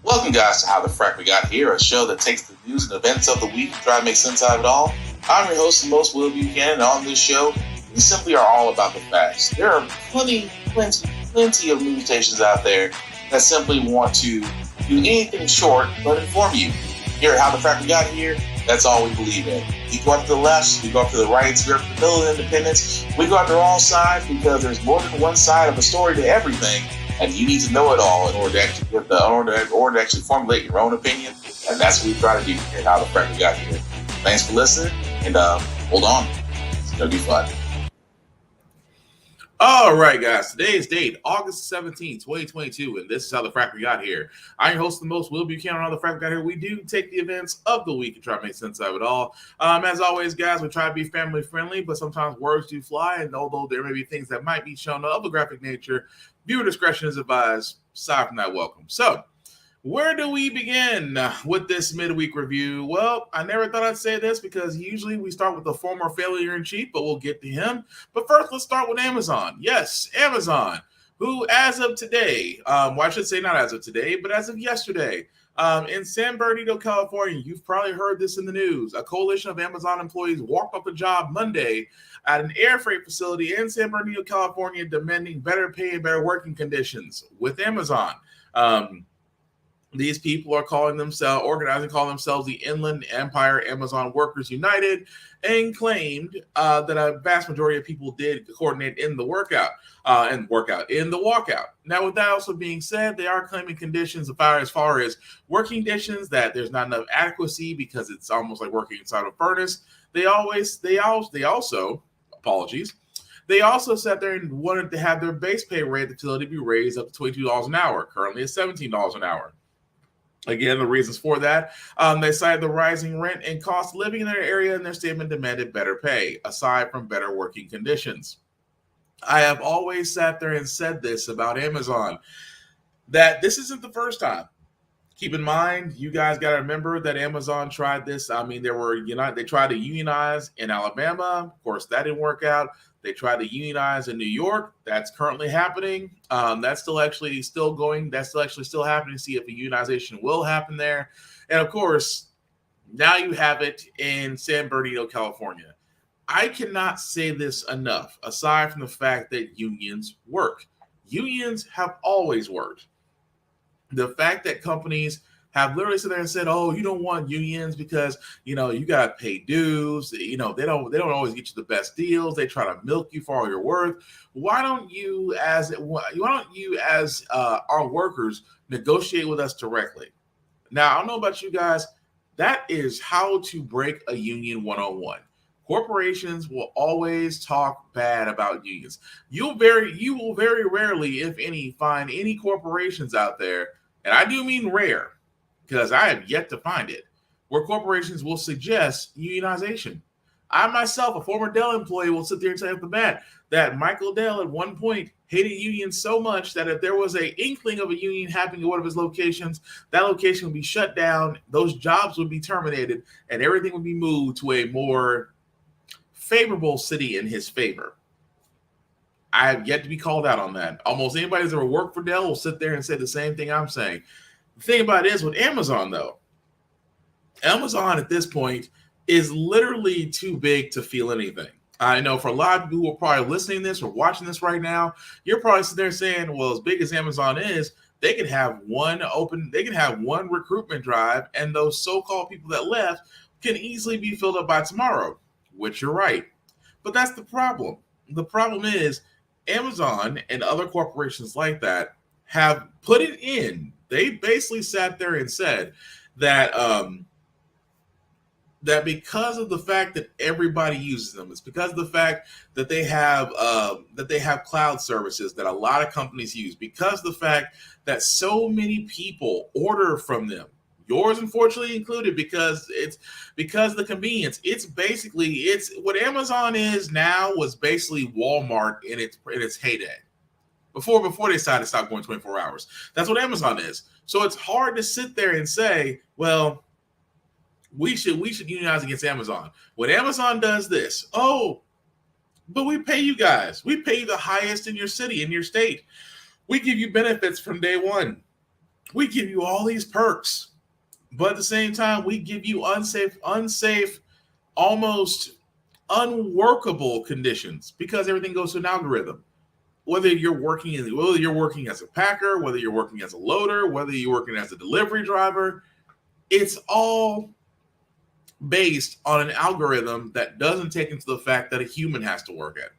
Welcome, guys, to How the Frack We Got Here, a show that takes the news and events of the week and try to make sense out of it all. I'm your host and most, Will Buchanan, and on this show, we simply are all about the facts. There are plenty of news stations out there that simply want to do anything short but inform you. Here at How the Frack We Got Here, that's all we believe in. We go up to the left, we go up to the right, we go up to the middle of independence, we go after all sides because there's more than one side of a story to everything. And you need to know it all in order to actually formulate your own opinion. And that's what we try to do here at How the Frack We Got Here. Thanks for listening, and hold on. It's going to be fun. All right, guys. Today's date, August 17th, 2022, and this is How the Frack We Got Here. I'm your host, the most, Will Buchanan. On How the Frack We Got Here, we do take the events of the week and try to make sense of it all. As always, guys, we try to be family friendly, but sometimes words do fly, and although there may be things that might be shown of a graphic nature, viewer discretion is advised. Aside from that, welcome. So, where do we begin with this midweek review? Well, I never thought I'd say this because usually we start with the former failure-in-chief, but we'll get to him. But first, let's start with Amazon. Yes, Amazon, who as of today, I should say not as of today, but as of yesterday, in San Bernardino, California, you've probably heard this in the news. A coalition of Amazon employees walked off the job Monday at an air freight facility in San Bernardino, California, demanding better pay and better working conditions with Amazon. These people are calling themselves the Inland Empire Amazon Workers United, and claimed that a vast majority of people did coordinate in the walkout. Now, with that also being said, they are claiming conditions as far as working conditions that there's not enough adequacy because it's almost like working inside a furnace. They also sat there and wanted to have their base pay rate at the facility be raised up to $22 an hour. Currently, it's $17 an hour. Again, the reasons for that, they cited the rising rent and cost of living in their area, and their statement demanded better pay, aside from better working conditions. I have always sat there and said this about Amazon, that this isn't the first time. Keep in mind, you guys got to remember that Amazon tried this. I mean, they tried to unionize in Alabama. Of course, that didn't work out. They tried to unionize in New York. That's currently happening. That's still going. That's still happening to see if a unionization will happen there. And of course, now you have it in San Bernardino, California. I cannot say this enough, aside from the fact that unions work. Unions have always worked. The fact that companies have literally sit there and said, "Oh, you don't want unions because you got to pay dues. They don't always get you the best deals. They try to milk you for all your worth. Why don't you as our workers negotiate with us directly?" Now, I don't know about you guys. That is how to break a union 101. Corporations will always talk bad about unions. You will very rarely, if any, find any corporations out there, and I do mean rare, because I have yet to find it, where corporations will suggest unionization. I myself, a former Dell employee, will sit there and say off the bat that Michael Dell at one point hated unions so much that if there was an inkling of a union happening at one of his locations, that location would be shut down, those jobs would be terminated, and everything would be moved to a more favorable city in his favor. I have yet to be called out on that. Almost anybody who's ever worked for Dell will sit there and say the same thing I'm saying. The thing about it is with Amazon, though, Amazon at this point is literally too big to feel anything. I know for a lot of people who are probably listening to this or watching this right now, you're probably sitting there saying, well, as big as Amazon is, they could have one recruitment drive, and those so-called people that left can easily be filled up by tomorrow, which you're right. But that's the problem. The problem is Amazon and other corporations like that have put it in. They basically sat there and said that that because of the fact that everybody uses them, it's because of the fact that they have cloud services that a lot of companies use, because of the fact that so many people order from them, yours unfortunately included, because of the convenience. It's what Amazon is now was basically Walmart in its heyday. Before they decided to stop going 24 hours. That's what Amazon is. So it's hard to sit there and say, well, we should unionize against Amazon. When Amazon does this, but we pay you guys. We pay you the highest in your city, in your state. We give you benefits from day one. We give you all these perks, but at the same time, we give you unsafe, almost unworkable conditions because everything goes to an algorithm. Whether you're working as a packer, whether you're working as a loader, whether you're working as a delivery driver, it's all based on an algorithm that doesn't take into the fact that a human has to work it.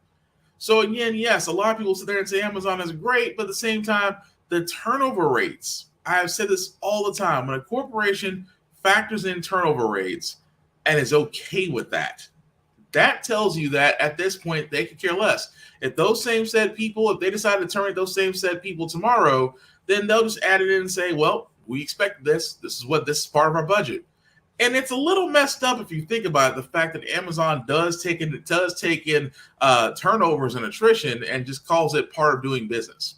So again, yes, a lot of people sit there and say Amazon is great, but at the same time, the turnover rates. I have said this all the time. When a corporation factors in turnover rates and is okay with that, that tells you that at this point they could care less. If those same said people, if they decide to terminate those same said people tomorrow, then they'll just add it in and say, well, we expect this. This is part of our budget. And it's a little messed up if you think about it, the fact that Amazon does take in turnovers and attrition and just calls it part of doing business.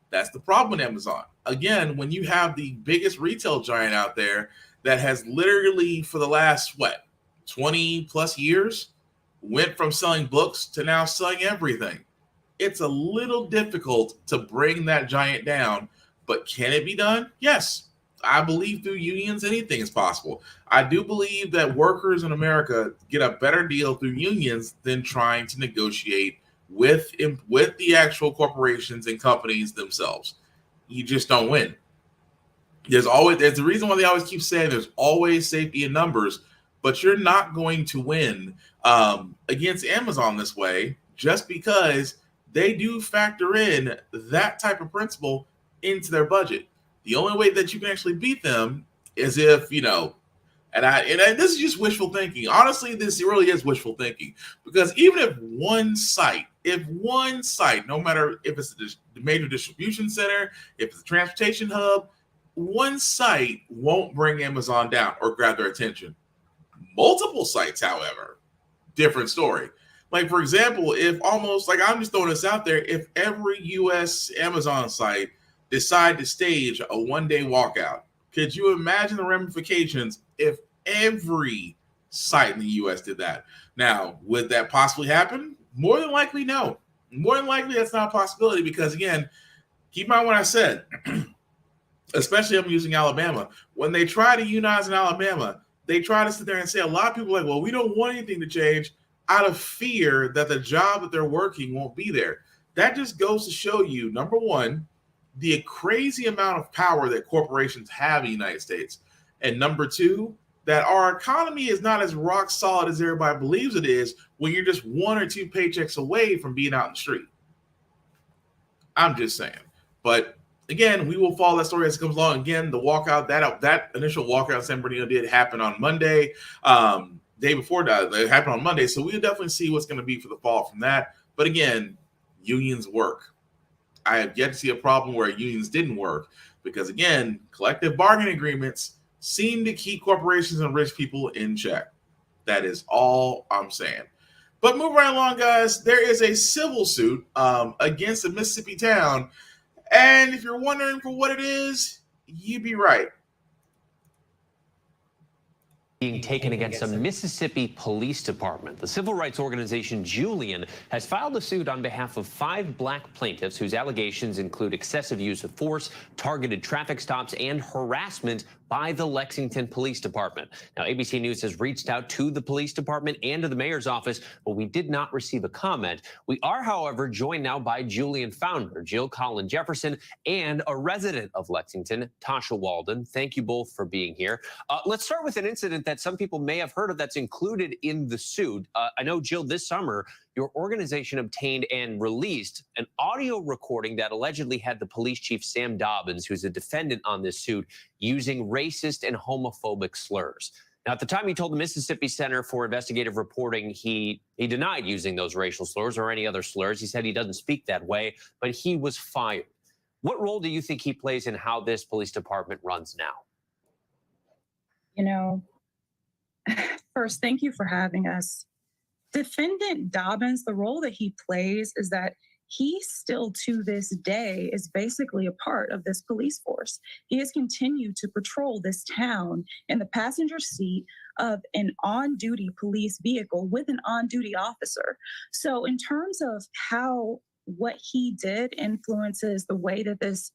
That's the problem with Amazon. Again, when you have the biggest retail giant out there that has literally for the last 20 plus years went from selling books to now selling everything. It's a little difficult to bring that giant down, but can it be done? Yes. I believe through unions, anything is possible. I do believe that workers in America get a better deal through unions than trying to negotiate with the actual corporations and companies themselves. You just don't win. There's the reason why they always keep saying there's always safety in numbers, but you're not going to win against Amazon this way just because they do factor in that type of principle into their budget. The only way that you can actually beat them is if, and this is just wishful thinking. Honestly, this really is wishful thinking because even if one site, no matter if it's the major distribution center, if it's a transportation hub, one site won't bring Amazon down or grab their attention. Multiple sites, however, different story. Like, for example, I'm just throwing this out there, if every U.S. Amazon site decide to stage a one-day walkout, could you imagine the ramifications if every site in the U.S. did that? Now, would that possibly happen? More than likely, no. More than likely, that's not a possibility because, again, keep in mind what I said, especially I'm using Alabama. When they try to unionize in Alabama, they try to sit there and say a lot of people are like, well, we don't want anything to change out of fear that the job that they're working won't be there. That just goes to show you, number one, the crazy amount of power that corporations have in the United States. And number two, that our economy is not as rock solid as everybody believes it is when you're just one or two paychecks away from being out in the street. I'm just saying. But again, we will follow that story as it comes along. Again, the walkout, that initial walkout San Bernardino did happen on Monday. Day before that, it happened on Monday. So we'll definitely see what's going to be for the fall from that. But again, unions work. I have yet to see a problem where unions didn't work because, again, collective bargaining agreements seem to keep corporations and rich people in check. That is all I'm saying. But move right along, guys. There is a civil suit against a Mississippi town. And if you're wondering for what it is, you'd be right. Being taken against a Mississippi police department. The civil rights organization Julian has filed a suit on behalf of 5 black plaintiffs whose allegations include excessive use of force, targeted traffic stops, and harassment by the Lexington Police Department. Now, ABC News has reached out to the police department and to the mayor's office, but we did not receive a comment. We are, however, joined now by Julian founder Jill Collin Jefferson and a resident of Lexington, Tasha Walden. Thank you both for being here. Let's start with an incident that some people may have heard of that's included in the suit. I know, Jill, this summer, your organization obtained and released an audio recording that allegedly had the police chief, Sam Dobbins, who's a defendant on this suit, using racist and homophobic slurs. Now, at the time, he told the Mississippi Center for Investigative Reporting he denied using those racial slurs or any other slurs. He said he doesn't speak that way, but he was fired. What role do you think he plays in how this police department runs now? First, thank you for having us. Defendant Dobbins, the role that he plays is that he still to this day is basically a part of this police force. He has continued to patrol this town in the passenger seat of an on-duty police vehicle with an on-duty officer. So in terms of how what he did influences the way that this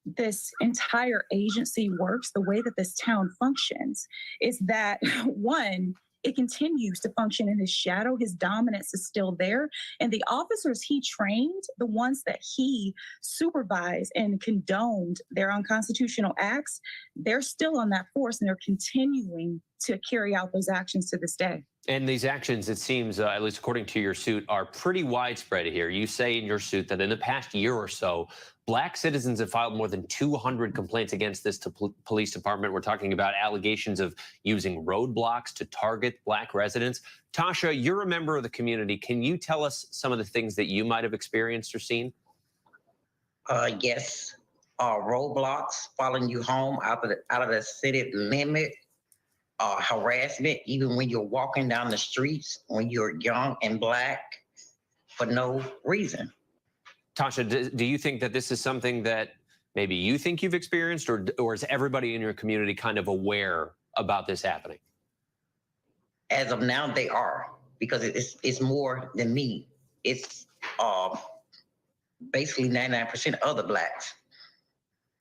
this entire agency works, the way that this town functions, is that one, it continues to function in his shadow. His dominance is still there. And the officers he trained, the ones that he supervised and condoned their unconstitutional acts, they're still on that force and they're continuing to carry out those actions to this day. And these actions, it seems, at least according to your suit, are pretty widespread here. You say in your suit that in the past year or so, Black citizens have filed more than 200 complaints against this police department. We're talking about allegations of using roadblocks to target Black residents. Tasha, you're a member of the community. Can you tell us some of the things that you might have experienced or seen? Yes. Roadblocks, following you home out of the city limit. Harassment, even when you're walking down the streets, when you're young and Black, for no reason. Tasha, do you think that this is something that maybe you think you've experienced, or is everybody in your community kind of aware about this happening? As of now, they are, because it's more than me. It's basically 99% other Blacks.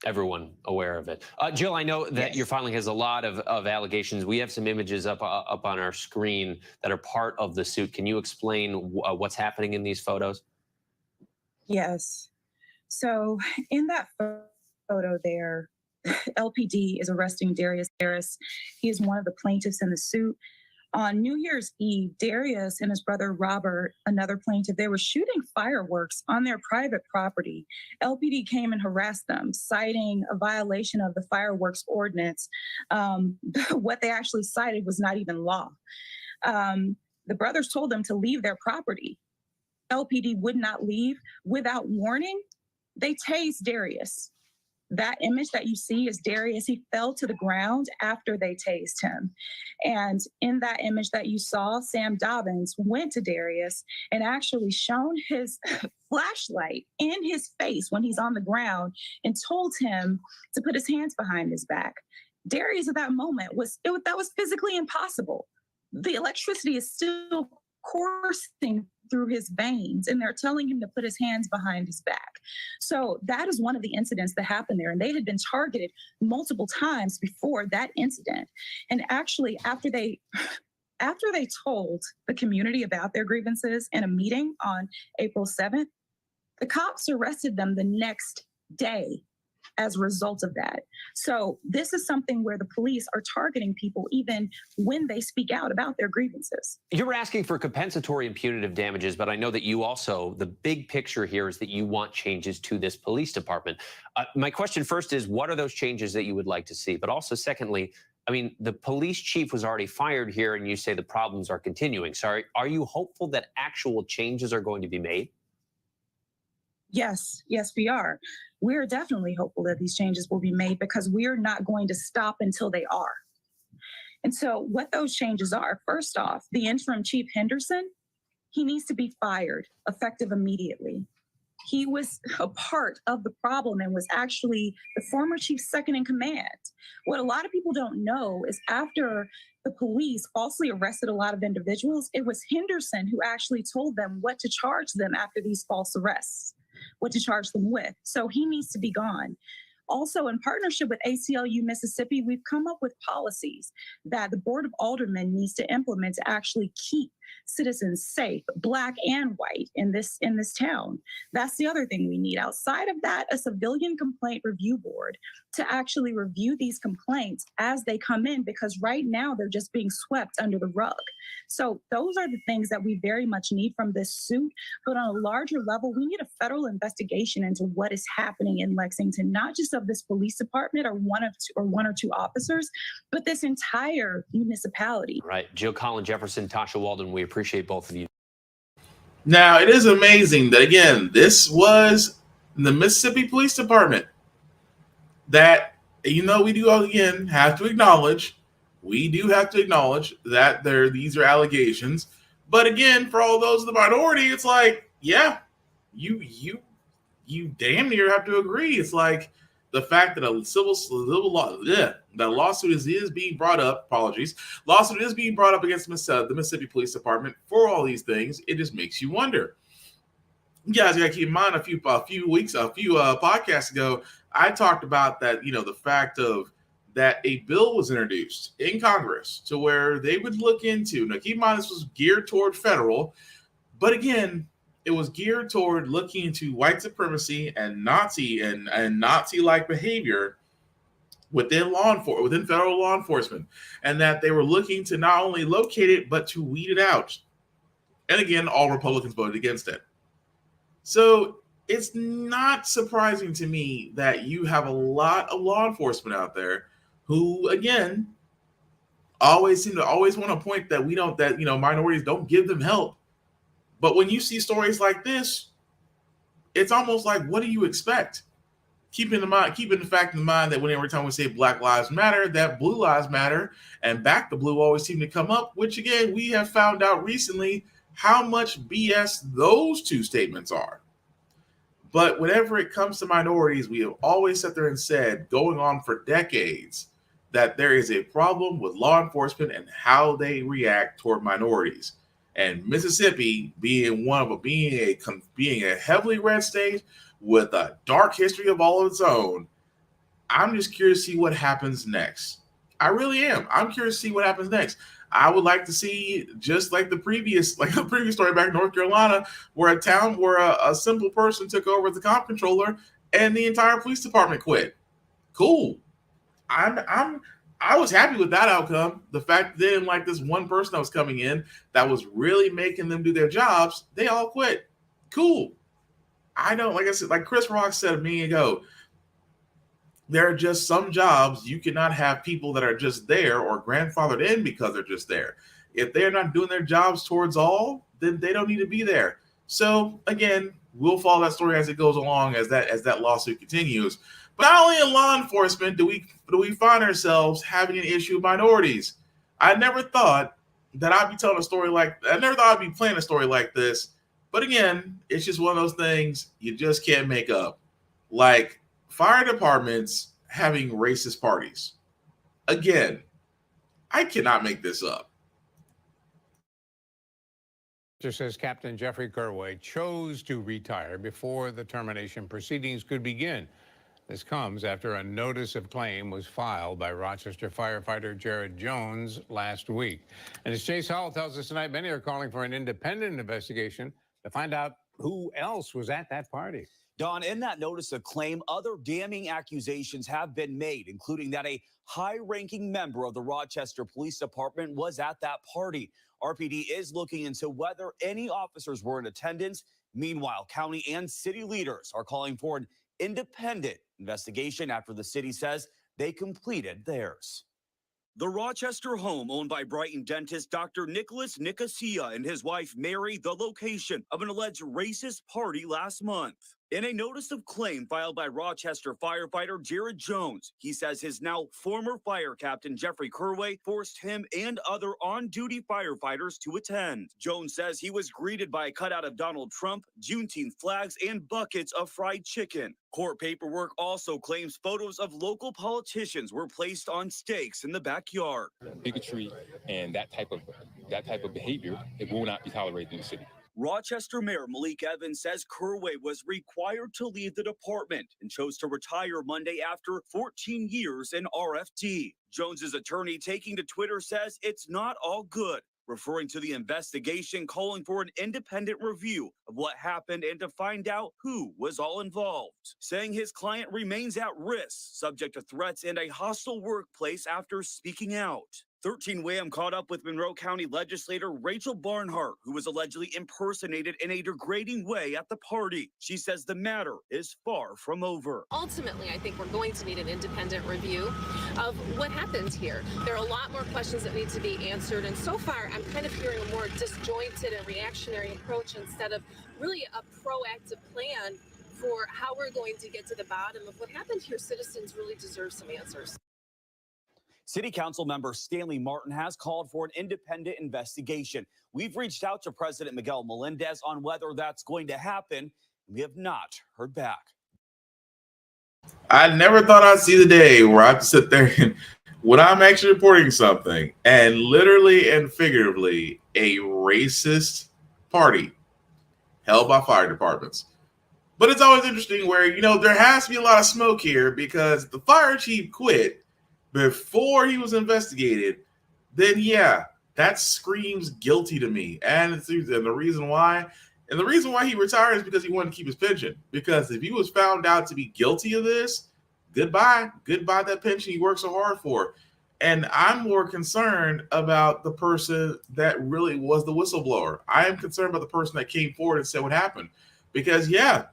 Everyone aware of it. Jill, I know that your filing has a lot of allegations. We have some images up on our screen that are part of the suit. Can you explain what's happening in these photos? Yes. So in that photo there, LPD is arresting Darius Harris. He is one of the plaintiffs in the suit. On New Year's Eve, Darius and his brother Robert, another plaintiff, they were shooting fireworks on their private property. LPD came and harassed them, citing a violation of the fireworks ordinance. What they actually cited was not even law. The brothers told them to leave their property. LPD would not leave. Without warning, they tased Darius. That image that you see is Darius. He fell to the ground after they tased him. And in that image that you saw, Sam Dobbins went to Darius and actually shone his flashlight in his face when he's on the ground and told him to put his hands behind his back. Darius at that moment that was physically impossible. The electricity is still coursing through his veins, and they're telling him to put his hands behind his back. So that is one of the incidents that happened there, and they had been targeted multiple times before that incident. And actually, after they told the community about their grievances in a meeting on April 7th, the cops arrested them the next day as a result of that. So this is something where the police are targeting people even when they speak out about their grievances. You're asking for compensatory and punitive damages, but I know that you also, the big picture here is that you want changes to this police department. My question first is, what are those changes that you would like to see? But also secondly, I mean, the police chief was already fired here, and you say the problems are continuing. So are you hopeful that actual changes are going to be made? Yes, we are. We're definitely hopeful that these changes will be made because we're not going to stop until they are. And so what those changes are, first off, the interim chief Henderson, he needs to be fired effective immediately. He was a part of the problem and was actually the former chief's second in command. What a lot of people don't know is after the police falsely arrested a lot of individuals, it was Henderson who actually told them what to charge them after these false arrests, what to charge them with. So he needs to be gone. Also, in partnership with ACLU Mississippi, we've come up with policies that the Board of Aldermen needs to implement to actually keep citizens safe, Black and white, in this town. That's the other thing we need. Outside of that, a civilian complaint review board to actually review these complaints as they come in, because right now they're just being swept under the rug. So those are the things that we very much need from this suit. But on a larger level, we need a federal investigation into what is happening in Lexington, not just of this police department or one or two officers, but this entire municipality. Right. Jill Colin Jefferson, Tasha Walden, we appreciate both of you. Now, it is amazing that, again, this was the Mississippi Police Department that, we do, again, have to acknowledge, that these are allegations. But again, for all those in the minority, it's like, yeah, you damn near have to agree. It's like the fact that a lawsuit is being brought up. Lawsuit is being brought up against the Mississippi Police Department for all these things. It just makes you wonder. You guys got to keep in mind a few podcasts ago, I talked about that, the fact of that a bill was introduced in Congress to where they would look into. Now, keep in mind, this was geared toward federal, but again, it was geared toward looking into white supremacy and Nazi-like behavior within federal law enforcement, and that they were looking to not only locate it but to weed it out. And again, all Republicans voted against it. So it's not surprising to me that you have a lot of law enforcement out there who, again, always seem to want to point that minorities don't give them help. But when you see stories like this, it's almost like, what do you expect? Keeping the fact in mind that every time we say Black Lives Matter, that Blue Lives Matter, and Back the Blue always seem to come up, which again, we have found out recently how much BS those two statements are. But whenever it comes to minorities, we have always sat there and said, going on for decades, that there is a problem with law enforcement and how they react toward minorities. And Mississippi being a heavily red state with a dark history of all of its own, I'm just curious to see what happens next. I really am. I'm curious to see what happens next. I would like to see, just like the previous story back in North Carolina, where a simple person took over as the comp controller and the entire police department quit. Cool. I was happy with that outcome. The fact that they didn't like this one person that was coming in that was really making them do their jobs, they all quit. Cool. I don't, like I said, like Chris Rock said a minute ago, there are just some jobs you cannot have people that are just there or grandfathered in because they're just there. If they're not doing their jobs towards all, then they don't need to be there. So again, we'll follow that story as it goes along, as that lawsuit continues. But not only in law enforcement do we find ourselves having an issue with minorities. I never thought that I'd be telling a story I never thought I'd be playing a story like this. But again, it's just one of those things you just can't make up. Like fire departments having racist parties. Again, I cannot make this up. Says Captain Jeffrey Kerway chose to retire before the termination proceedings could begin. This comes after a notice of claim was filed by Rochester firefighter Jared Jones last week. And as Chase Hall tells us tonight, many are calling for an independent investigation to find out who else was at that party. Don, in that notice of claim, other damning accusations have been made, including that a high-ranking member of the Rochester Police Department was at that party. RPD is looking into whether any officers were in attendance. Meanwhile, county and city leaders are calling for an independent investigation after the city says they completed theirs. The Rochester home owned by Brighton dentist Dr. Nicholas Nicosia and his wife Mary, the location of an alleged racist party last month. In a notice of claim filed by Rochester firefighter Jared Jones, he says his now former fire captain Jeffrey Kerway forced him and other on-duty firefighters to attend. Jones says he was greeted by a cutout of Donald Trump, Juneteenth flags, and buckets of fried chicken. Court paperwork also claims photos of local politicians were placed on stakes in the backyard. Bigotry and that type of behavior, it will not be tolerated in the city. Rochester Mayor Malik Evans says Kerway was required to leave the department and chose to retire Monday after 14 years in RFD. Jones's attorney taking to Twitter says it's not all good, referring to the investigation, calling for an independent review of what happened and to find out who was all involved, saying his client remains at risk, subject to threats and a hostile workplace after speaking out. 13 WAM caught up with Monroe County legislator Rachel Barnhart, who was allegedly impersonated in a degrading way at the party. She says the matter is far from over. Ultimately, I think we're going to need an independent review of what happened here. There are a lot more questions that need to be answered, and so far I'm kind of hearing a more disjointed and reactionary approach instead of really a proactive plan for how we're going to get to the bottom of what happened here. Citizens really deserve some answers. City Council member Stanley Martin has called for an independent investigation. We've reached out to President Miguel Melendez on whether that's going to happen. We have not heard back. I never thought I'd see the day where I have to sit there and when I'm actually reporting something and literally and figuratively a racist party held by fire departments. But it's always interesting where, there has to be a lot of smoke here because the fire chief quit before he was investigated. Then, yeah, that screams guilty to me. And the reason why he retired is because he wanted to keep his pension. Because if he was found out to be guilty of this, goodbye that pension he worked so hard for. And I'm more concerned about the person that really was the whistleblower. I am concerned about the person that came forward and said what happened. Because, yeah,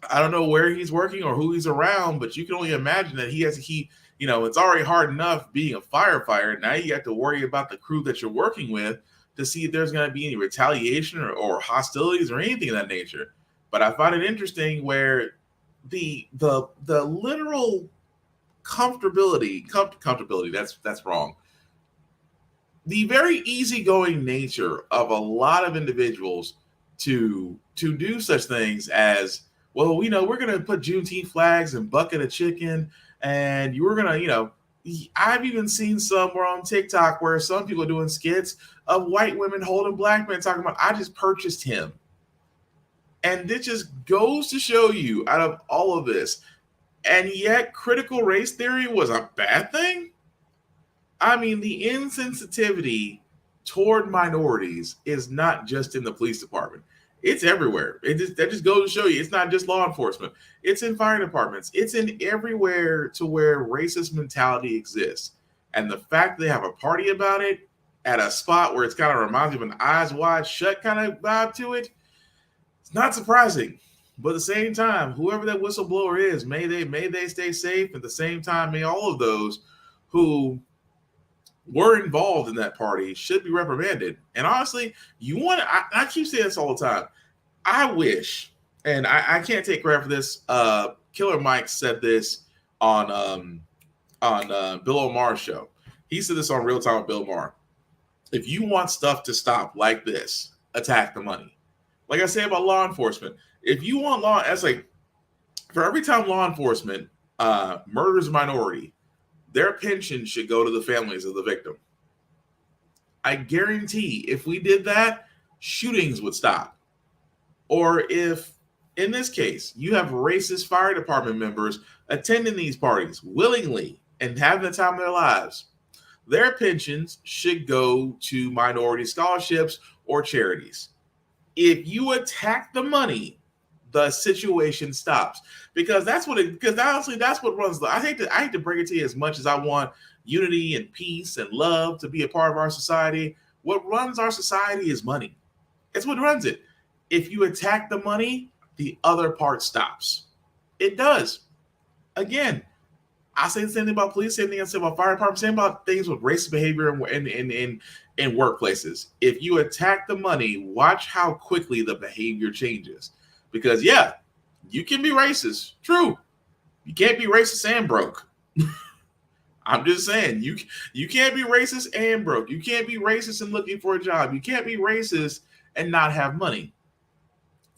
I don't know where he's working or who he's around, but you can only imagine that it's already hard enough being a firefighter. Now you have to worry about the crew that you're working with to see if there's going to be any retaliation or hostilities or anything of that nature. But I find it interesting where the literal comfortability, that's wrong. The very easygoing nature of a lot of individuals to do such things as, well, we're going to put Juneteenth flags and bucket of chicken, and you were going to, I've even seen somewhere on TikTok where some people are doing skits of white women holding black men talking about, I just purchased him. And it just goes to show you out of all of this, and yet critical race theory was a bad thing? I mean, the insensitivity toward minorities is not just in the police department. It's everywhere. That just goes to show you it's not just law enforcement. It's in fire departments. It's in everywhere to where racist mentality exists. And the fact they have a party about it at a spot where it's kind of reminds you of an eyes wide shut kind of vibe to it, it's not surprising. But at the same time, whoever that whistleblower is, may they stay safe. At the same time, may all of those who were involved in that party should be reprimanded. And honestly, I keep saying this all the time. I wish, and I can't take credit for this. Killer Mike said this on Bill Omar's show. He said this on Real Time with Bill Omar. If you want stuff to stop like this, attack the money. Like I say about law enforcement, if you want that's like, for every time law enforcement murders a minority, their pension should go to the families of the victim. I guarantee if we did that, shootings would stop. Or if, in this case, you have racist fire department members attending these parties willingly and having the time of their lives, their pensions should go to minority scholarships or charities. If you attack the money, the situation stops, because honestly, that's what runs. I hate to break it to you, as much as I want unity and peace and love to be a part of our society. What runs our society is money. It's what runs it. If you attack the money, the other part stops. It does. Again, I say the same thing about police, same thing I say about fire department, same about things with racist behavior in workplaces. If you attack the money, watch how quickly the behavior changes. Because, yeah, you can be racist. True. You can't be racist and broke. I'm just saying, you can't be racist and broke. You can't be racist and looking for a job. You can't be racist and not have money.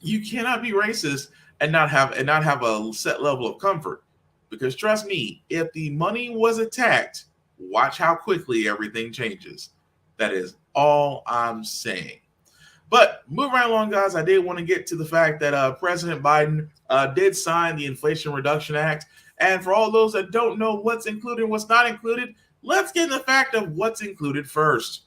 You cannot be racist and not have a set level of comfort. Because trust me, if the money was attacked, watch how quickly everything changes. That is all I'm saying. But moving right along, guys, I did want to get to the fact that President Biden did sign the Inflation Reduction Act. And for all those that don't know what's included and what's not included, let's get in the fact of what's included first.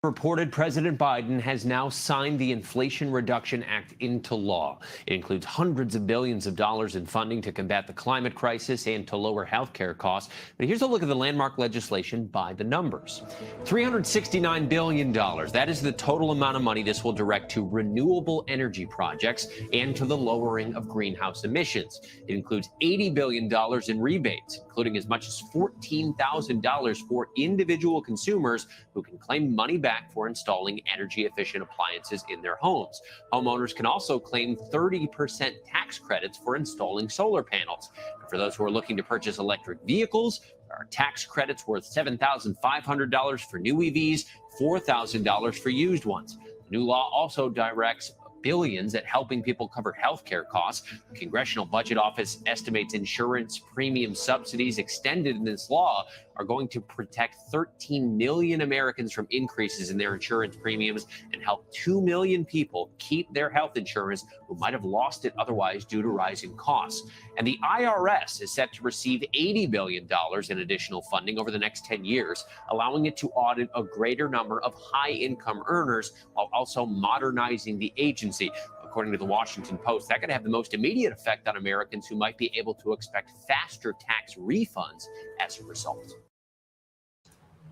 Reported President Biden has now signed the Inflation Reduction Act into law. It includes hundreds of billions of dollars in funding to combat the climate crisis and to lower health care costs. But here's a look at the landmark legislation by the numbers. $369 billion. That is the total amount of money this will direct to renewable energy projects and to the lowering of greenhouse emissions. It includes $80 billion in rebates, including as much as $14,000 for individual consumers who can claim money back for installing energy-efficient appliances in their homes. Homeowners can also claim 30% tax credits for installing solar panels. And for those who are looking to purchase electric vehicles, there are tax credits worth $7,500 for new EVs, $4,000 for used ones. The new law also directs billions at helping people cover health care costs. The Congressional Budget Office estimates insurance premium subsidies extended in this law are going to protect 13 million Americans from increases in their insurance premiums and help 2 million people keep their health insurance who might have lost it otherwise due to rising costs. And the IRS is set to receive $80 billion in additional funding over the next 10 years, allowing it to audit a greater number of high-income earners while also modernizing the agency. According to the Washington Post, that could have the most immediate effect on Americans who might be able to expect faster tax refunds as a result.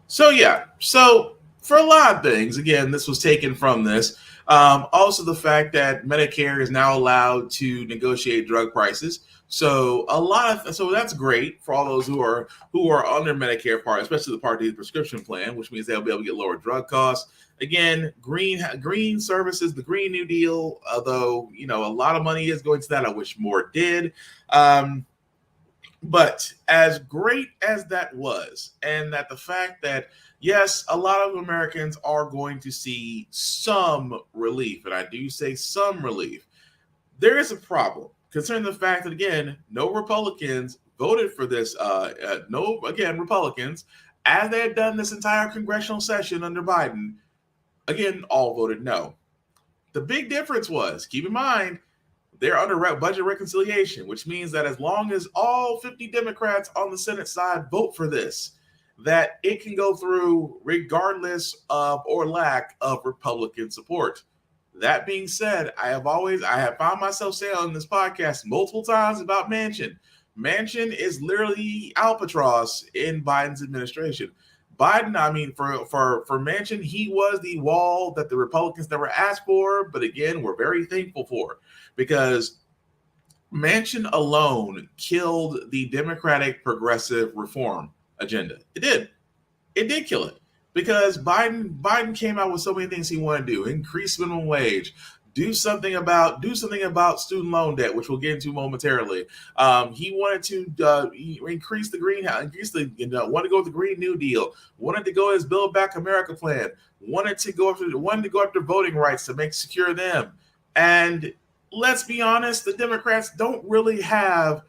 So for a lot of things, again, this was taken from this. Also, the fact that Medicare is now allowed to negotiate drug prices. So that's great for all those who are under Medicare Part, especially the Part D prescription plan, which means they'll be able to get lower drug costs. Again, green services, the Green New Deal, although, a lot of money is going to that. I wish more did. But as great as that was, and that the fact that, yes, a lot of Americans are going to see some relief, and I do say some relief, there is a problem concerning the fact that, again, no Republicans voted for this. Republicans, as they had done this entire congressional session under Biden, again, all voted no. The big difference was, keep in mind, they're under budget reconciliation, which means that as long as all 50 Democrats on the Senate side vote for this, that it can go through regardless of or lack of Republican support. That being said, I have found myself saying on this podcast multiple times about Manchin. Manchin is literally Albatross in Biden's administration. Biden, for Manchin, he was the wall that the Republicans never asked for, but again, we're very thankful for, because Manchin alone killed the Democratic progressive reform agenda. It did kill it, because Biden came out with so many things he wanted to do: increase minimum wage, do something about student loan debt, which we'll get into momentarily. He wanted to increase the wanted to go with the Green New Deal, wanted to go his Build Back America plan, wanted to go after voting rights to make secure them. And let's be honest, the Democrats don't really have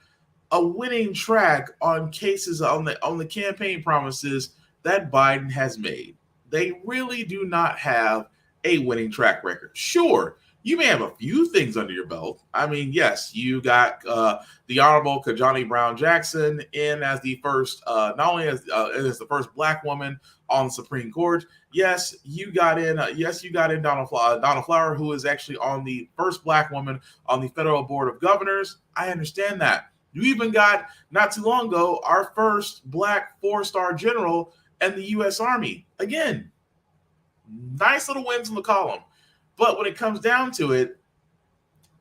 a winning track on cases on the campaign promises that Biden has made. They really do not have a winning track record. Sure, you may have a few things under your belt. Yes, you got the Honorable Ketanji Brown Jackson in as the first, not only as the first Black woman on the Supreme Court. Yes, you got in Donald Flower, who is actually on the first Black woman on the Federal Board of Governors. I understand that. You even got, not too long ago, our first Black 4-star general in the U.S. Army. Again, nice little wins in the column. But when it comes down to it,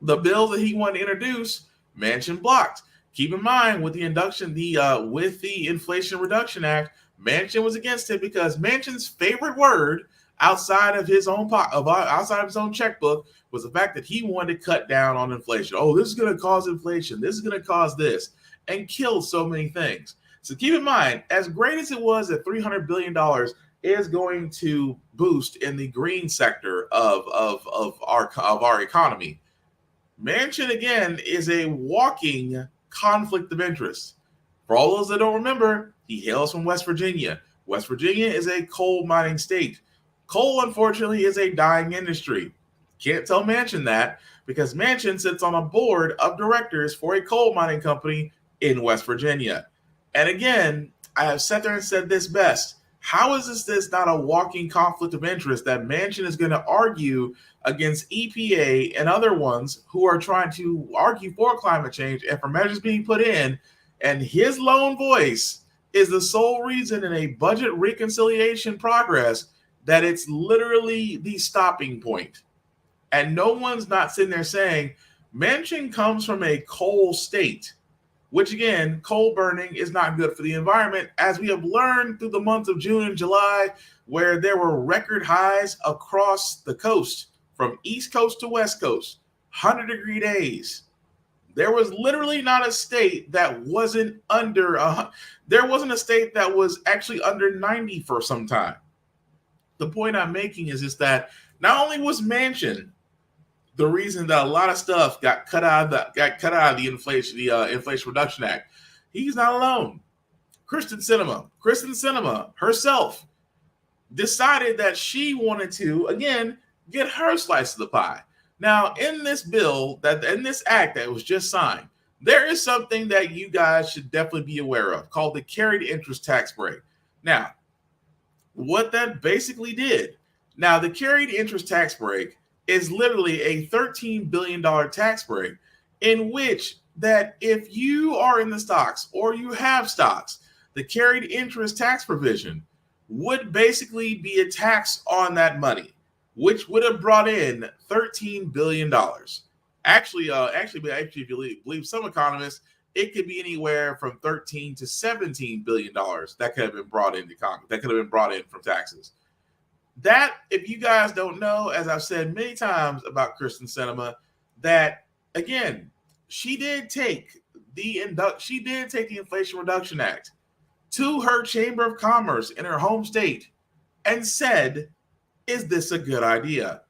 the bill that he wanted to introduce, Manchin blocked. Keep in mind, with the Inflation Reduction Act, Manchin was against it, because Manchin's favorite word outside of his own checkbook was the fact that he wanted to cut down on inflation. Oh, this is going to cause inflation. This is going to cause this, and kill so many things. So keep in mind, as great as it was, that $300 billion is going to boost in the green sector of our economy, Manchin, again, is a walking conflict of interest. For all those that don't remember, he hails from West Virginia. West Virginia is a coal mining state. Coal, unfortunately, is a dying industry. Can't tell Manchin that, because Manchin sits on a board of directors for a coal mining company in West Virginia. And again, I have sat there and said this best. How is this not a walking conflict of interest that Manchin is going to argue against EPA and other ones who are trying to argue for climate change and for measures being put in, and his lone voice is the sole reason in a budget reconciliation progress that it's literally the stopping point. And no one's not sitting there saying Manchin comes from a coal state, which, again, coal burning is not good for the environment, as we have learned through the months of June and July, where there were record highs across the coast, from East Coast to West Coast, 100-degree days. There was literally not a state that wasn't there wasn't a state that was actually under 90 for some time. The point I'm making is just that not only was Manchin the reason that a lot of stuff got cut out of the Inflation Reduction Act, he's not alone. Kristen Sinema herself decided that she wanted to, again, get her slice of the pie. Now, in this act that was just signed, there is something that you guys should definitely be aware of called the carried interest tax break. Now, what that basically did, now the carried interest tax break is literally a $13 billion tax break in which that if you are in the stocks or you have stocks, the carried interest tax provision would basically be a tax on that money, which would have brought in $13 billion. Actually, if you believe some economists, it could be anywhere from $13 to $17 billion that could have been brought into Congress, that could have been brought in from taxes. That, if you guys don't know, as I've said many times about Kristen Sinema, that again, she did take the Inflation Reduction Act to her Chamber of Commerce in her home state and said, "Is this a good idea?"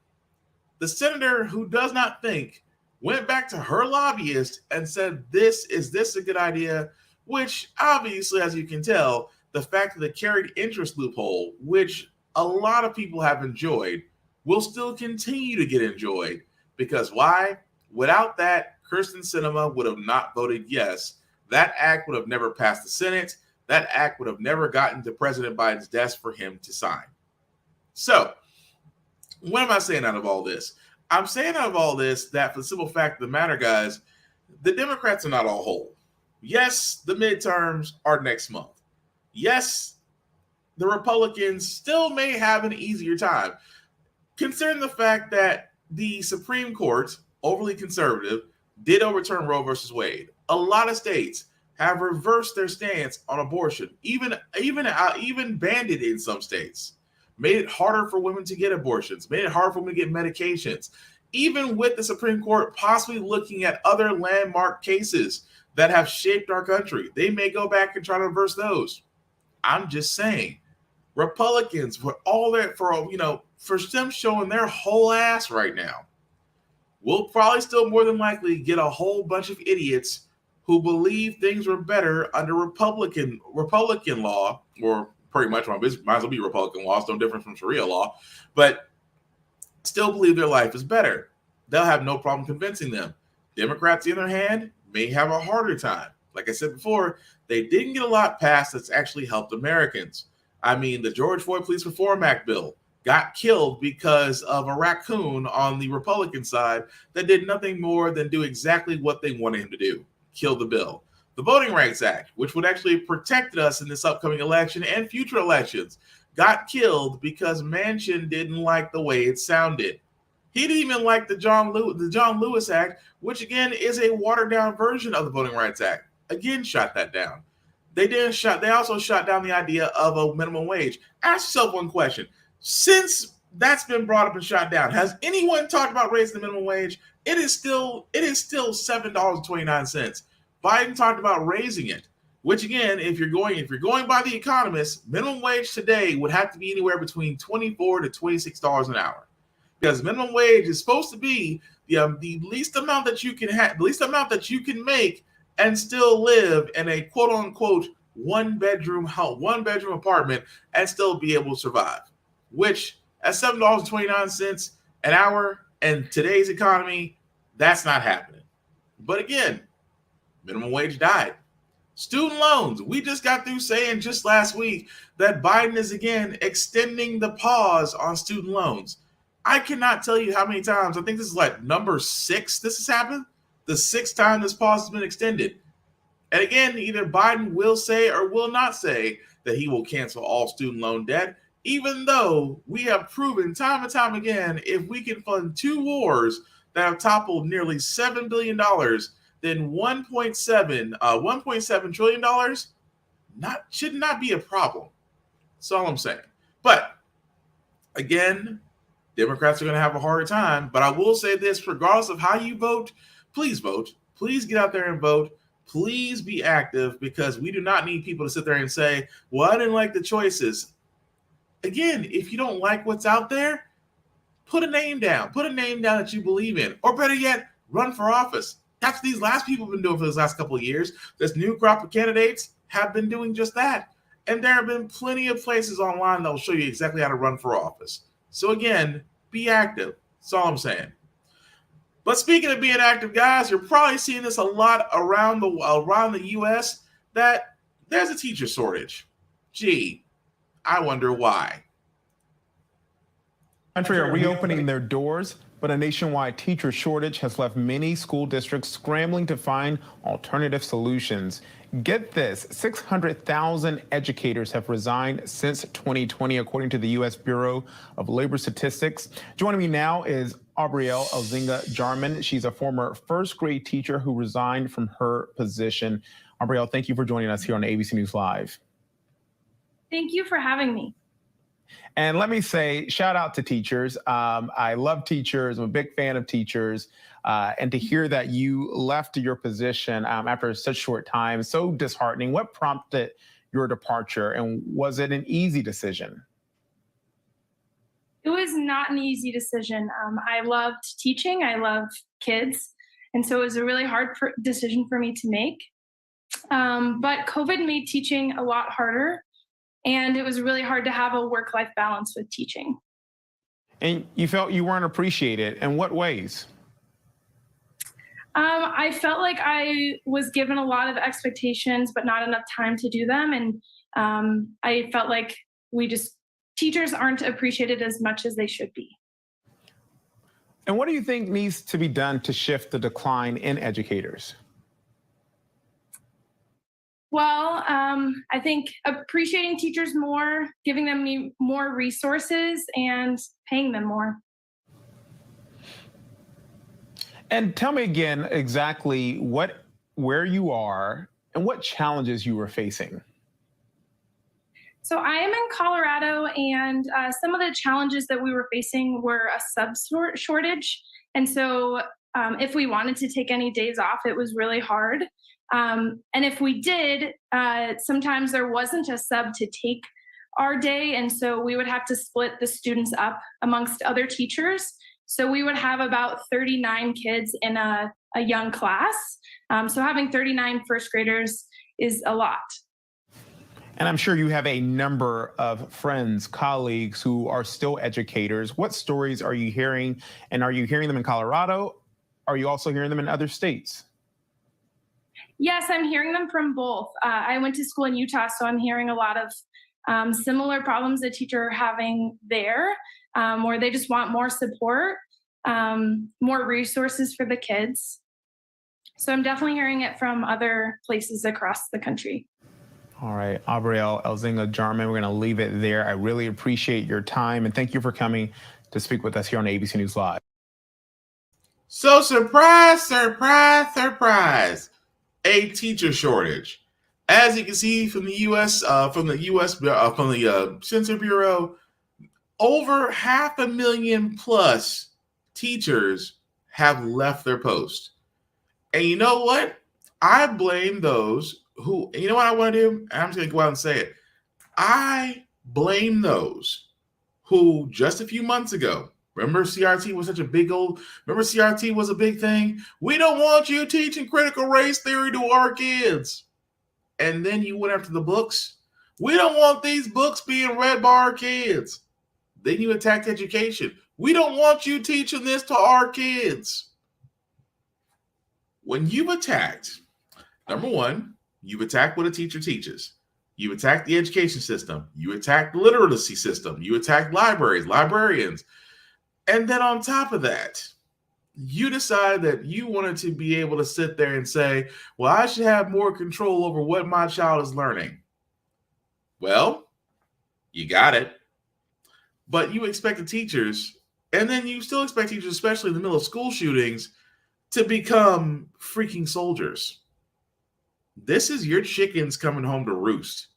The senator who does not think went back to her lobbyist and said, "Is this a good idea?" Which obviously, as you can tell, the fact that the carried interest loophole, which a lot of people have enjoyed, will still continue to get enjoyed. Because why? Without that, Kristen Sinema would have not voted yes. That act would have never passed the Senate. That act would have never gotten to President Biden's desk for him to sign. So, what am I saying out of all this? I'm saying out of all this that for the simple fact of the matter, guys, the Democrats are not all whole. Yes, the midterms are next month. Yes, the Republicans still may have an easier time, considering the fact that the Supreme Court, overly conservative, did overturn Roe versus Wade. A lot of states have reversed their stance on abortion, even banned it in some states, made it harder for women to get abortions, made it harder for women to get medications, even with the Supreme Court possibly looking at other landmark cases that have shaped our country. They may go back and try to reverse those. I'm just saying, Republicans, for them showing their whole ass right now, we'll probably still more than likely get a whole bunch of idiots who believe things were better under Republican law, or pretty much might as well be Republican law. It's no different from Sharia law, but still believe their life is better. They'll have no problem convincing them. Democrats, on the other hand, may have a harder time. Like I said before, they didn't get a lot passed that's actually helped Americans. I mean, the George Floyd Police Reform Act bill got killed because of a raccoon on the Republican side that did nothing more than do exactly what they wanted him to do, kill the bill. The Voting Rights Act, which would actually have protected us in this upcoming election and future elections, got killed because Manchin didn't like the way it sounded. He didn't even like the John Lewis Act, which again is a watered down version of the Voting Rights Act. Again, shot that down. They also shot down the idea of a minimum wage. Ask yourself one question. Since that's been brought up and shot down, has anyone talked about raising the minimum wage? It is still $7.29. Biden talked about raising it, which again, if you're going by the economists, minimum wage today would have to be anywhere between $24 to $26 an hour, because minimum wage is supposed to be the least amount that you can have, the least amount that you can make and still live in a quote unquote one bedroom apartment and still be able to survive. Which at $7.29 an hour in today's economy, that's not happening. But again, minimum wage died. Student loans. We just got through saying just last week that Biden is again extending the pause on student loans. I cannot tell you how many times. I think this is like number 6 this has happened. The 6th time this pause has been extended. And again, either Biden will say or will not say that he will cancel all student loan debt, even though we have proven time and time again, if we can fund 2 wars that have toppled nearly $7 billion, then $1.7 trillion should not be a problem. That's all I'm saying. But again, Democrats are going to have a harder time. But I will say this, regardless of how you vote. Please get out there and vote. Please be active, because we do not need people to sit there and say, well, I didn't like the choices. Again, if you don't like what's out there, put a name down. Put a name down that you believe in. Or better yet, run for office. That's what these last people have been doing for these last couple of years. This new crop of candidates have been doing just that. And there have been plenty of places online that will show you exactly how to run for office. So again, be active. That's all I'm saying. But speaking of being active, guys, you're probably seeing this a lot around the U.S. that there's a teacher shortage. Gee, I wonder why. Country are reopening their doors, but a nationwide teacher shortage has left many school districts scrambling to find alternative solutions. Get this, 600,000 educators have resigned since 2020, according to the U.S. Bureau of Labor Statistics. Joining me now is Aubrielle Elzinga-Jarman. She's a former first grade teacher who resigned from her position. Aubrielle, thank you for joining us here on ABC News Live. Thank you for having me. And let me say, shout out to teachers. I love teachers. I'm a big fan of teachers. And to hear that you left your position after such short time, so disheartening. What prompted your departure, and was it an easy decision? It was not an easy decision. I loved teaching. I love kids. And so it was a really hard decision for me to make. But COVID made teaching a lot harder. And it was really hard to have a work-life balance with teaching. And you felt you weren't appreciated. In what ways? I felt like I was given a lot of expectations, but not enough time to do them. And I felt like teachers aren't appreciated as much as they should be. And what do you think needs to be done to shift the decline in educators? Well, I think appreciating teachers more, giving them more resources, and paying them more. And tell me again exactly where you are and what challenges you were facing. So I am in Colorado, and some of the challenges that we were facing were a sub shortage. And so if we wanted to take any days off, it was really hard. And if we did, sometimes there wasn't a sub to take our day. And so we would have to split the students up amongst other teachers. So we would have about 39 kids in a young class. So having 39 first graders is a lot. And I'm sure you have a number of friends, colleagues who are still educators. What stories are you hearing? And are you hearing them in Colorado? Are you also hearing them in other states? Yes, I'm hearing them from both. I went to school in Utah, so I'm hearing a lot of similar problems that teachers are having there, where they just want more support, more resources for the kids. So I'm definitely hearing it from other places across the country. All right, Aubrielle Elzinga-Jarman, we're going to leave it there. I really appreciate your time, and thank you for coming to speak with us here on ABC News Live. So surprise, surprise, surprise. A teacher shortage. As you can see from the Census Bureau, over 500,000 plus teachers have left their post. And you know what? I blame those who, you know what I want to do? I'm just going to go out and say it. I blame those who just a few months ago, remember CRT was CRT was a big thing? We don't want you teaching critical race theory to our kids. And then you went after the books. We don't want these books being read by our kids. Then you attacked education. We don't want you teaching this to our kids. When you've attacked, number one, you've attacked what a teacher teaches. You attack the education system. You attack the literacy system. You attack libraries, librarians. And then on top of that, you decide that you wanted to be able to sit there and say, well, I should have more control over what my child is learning. Well, you got it. But you expect the teachers, and then you still expect teachers, especially in the middle of school shootings, to become freaking soldiers. This is your chickens coming home to roost.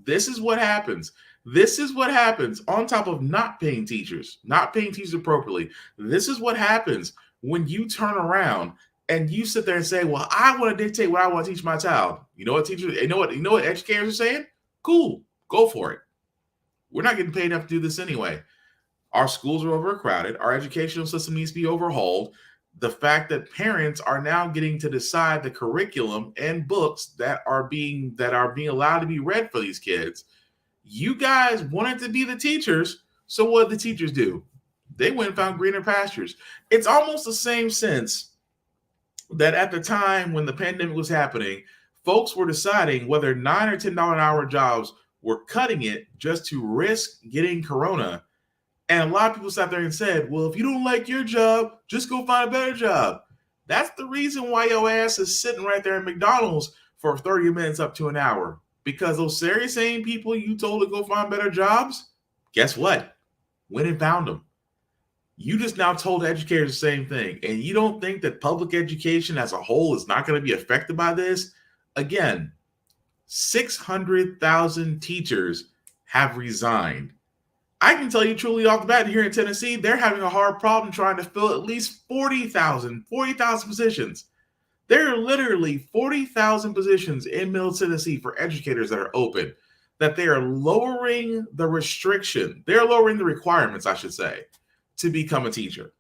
This is what happens. This is what happens on top of not paying teachers appropriately. This is what happens when you turn around and you sit there and say, well, I want to dictate what I want to teach my child. You know what teachers, you know what educators are saying? Cool, go for it. We're not getting paid enough to do this anyway. Our schools are overcrowded. Our educational system needs to be overhauled. the fact that parents are now getting to decide the curriculum and books that are being allowed to be read for these kids. You guys wanted to be the teachers, so what did the teachers do? They went and found greener pastures. It's almost the same sense that at the time when the pandemic was happening, folks were deciding whether $9 or $10 an hour jobs were cutting it just to risk getting corona. And a lot of people sat there and said, well, if you don't like your job, just go find a better job. That's the reason why your ass is sitting right there at McDonald's for 30 minutes up to an hour. Because those very same people you told to go find better jobs, guess what? Went and found them. You just now told educators the same thing. And you don't think that public education as a whole is not going to be affected by this? Again, 600,000 teachers have resigned. I can tell you truly off the bat here in Tennessee, they're having a hard problem trying to fill at least 40,000 positions. There are literally 40,000 positions in Middle Tennessee for educators that are open, that they are lowering the restriction. They're lowering the requirements, I should say, to become a teacher.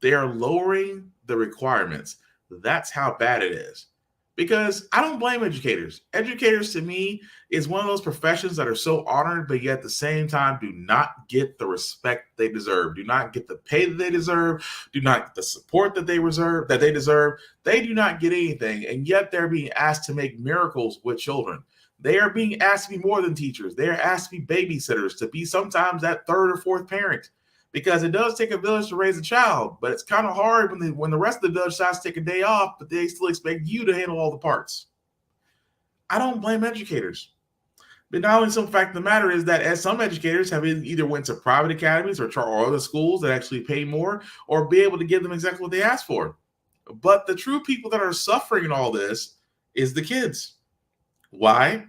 They are lowering the requirements. That's how bad it is. Because I don't blame educators. Educators, to me, is one of those professions that are so honored, but yet at the same time do not get the respect they deserve, do not get the pay that they deserve, do not get the support that they deserve. They do not get anything, and yet they're being asked to make miracles with children. They are being asked to be more than teachers. They are asked to be babysitters, to be sometimes that third or fourth parent. Because it does take a village to raise a child, but it's kind of hard when the rest of the village decides to take a day off, but they still expect you to handle all the parts. I don't blame educators. But not only some fact of the matter is that as some educators have either went to private academies or other schools that actually pay more or be able to give them exactly what they asked for. But the true people that are suffering in all this is the kids. Why?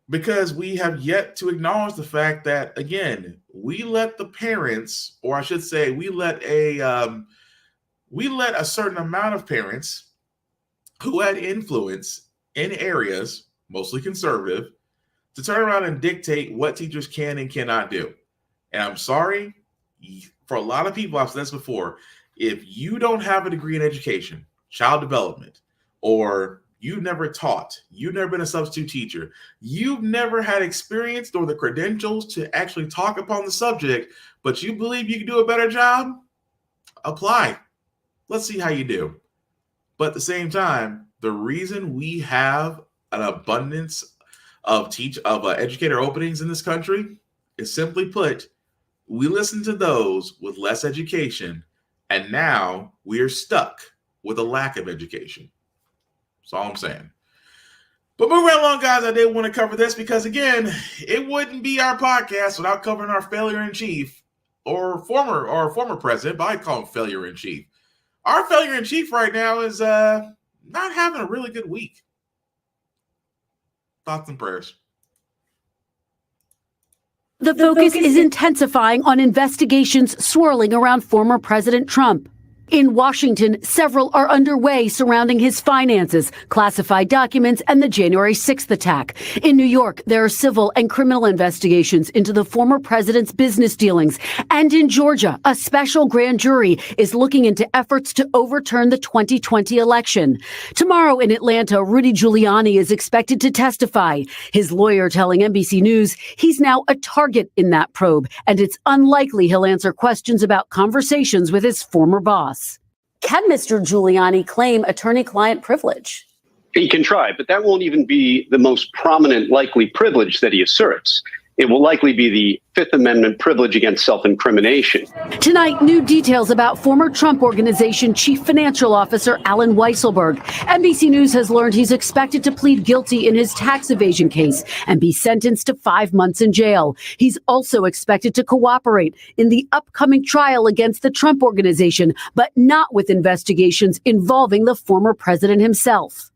Because we have yet to acknowledge the fact that, again, we let the parents, or I should say, we let a certain amount of parents who had influence in areas, mostly conservative, to turn around and dictate what teachers can and cannot do. And I'm sorry, for a lot of people, I've said this before, if you don't have a degree in education, child development, or you've never taught, you've never been a substitute teacher, you've never had experience nor the credentials to actually talk upon the subject, but you believe you can do a better job, apply. Let's see how you do. But at the same time, the reason we have an abundance of educator openings in this country is, simply put, we listen to those with less education, and now we are stuck with a lack of education. That's all I'm saying. But moving right along, guys, I did want to cover this because, again, it wouldn't be our podcast without covering our failure in chief or former president, but I call him failure in chief. Our failure in chief right now is not having a really good week. Thoughts and prayers. The focus is intensifying on investigations swirling around former President Trump. In Washington, several are underway surrounding his finances, classified documents, and the January 6th attack. In New York, there are civil and criminal investigations into the former president's business dealings. And in Georgia, a special grand jury is looking into efforts to overturn the 2020 election. Tomorrow in Atlanta, Rudy Giuliani is expected to testify. His lawyer telling NBC News he's now a target in that probe, and it's unlikely he'll answer questions about conversations with his former boss. Can Mr. Giuliani claim attorney-client privilege? He can try, but that won't even be the most prominent likely privilege that he asserts. It will likely be the Fifth Amendment privilege against self-incrimination. Tonight, new details about former Trump Organization Chief Financial Officer Alan Weisselberg. NBC News has learned he's expected to plead guilty in his tax evasion case and be sentenced to 5 months in jail. He's also expected to cooperate in the upcoming trial against the Trump Organization, but not with investigations involving the former president himself.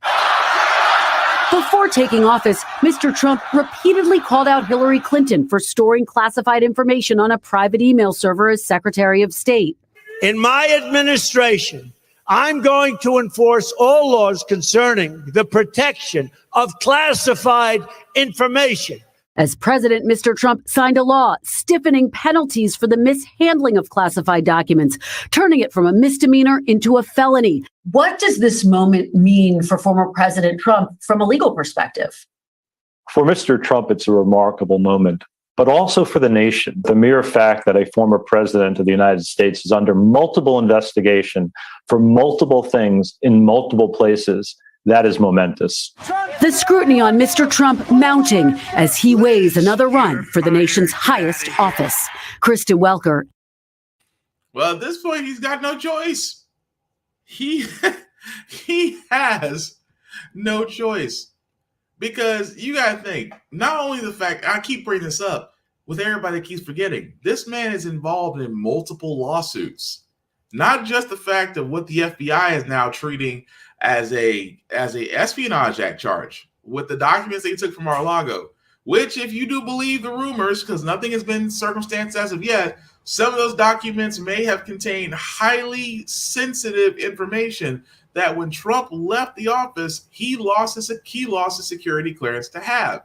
Before taking office, Mr. Trump repeatedly called out Hillary Clinton for storing classified information on a private email server as Secretary of State. In my administration, I'm going to enforce all laws concerning the protection of classified information. as President Mr. Trump signed a law stiffening penalties for the mishandling of classified documents, turning it from a misdemeanor into a felony. What does this moment mean for former President Trump from a legal perspective? For Mr. Trump, it's a remarkable moment, but also for the nation. The mere fact that a former president of the United States is under multiple investigation for multiple things in multiple places, that is momentous. The scrutiny on Mr. Trump mounting as he weighs another run for the nation's highest office. Kristen Welker. Well, at this point, he's got no choice. He has no choice. Because you got to think, not only the fact, I keep bringing this up with everybody that keeps forgetting, this man is involved in multiple lawsuits. Not just the fact of what the FBI is now treating as a Espionage Act charge with the documents they took from Mar-a-Lago, which, if you do believe the rumors, because nothing has been circumstanced as of yet, some of those documents may have contained highly sensitive information that when Trump left the office, he lost his security clearance to have.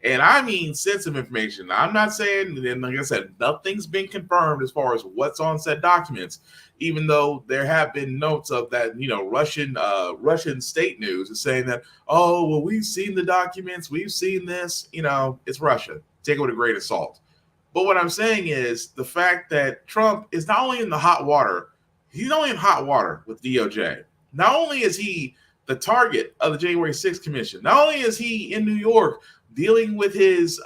And I mean sensitive information. I'm not saying, and like I said, nothing's been confirmed as far as what's on said documents, even though there have been notes of that, Russian state news is saying that, oh, well, we've seen the documents, we've seen this, it's Russia. Take it with a grain of salt. But what I'm saying is the fact that Trump is not only in the hot water, he's not only in hot water with DOJ. Not only is he the target of the January 6th Commission, not only is he in New York dealing with his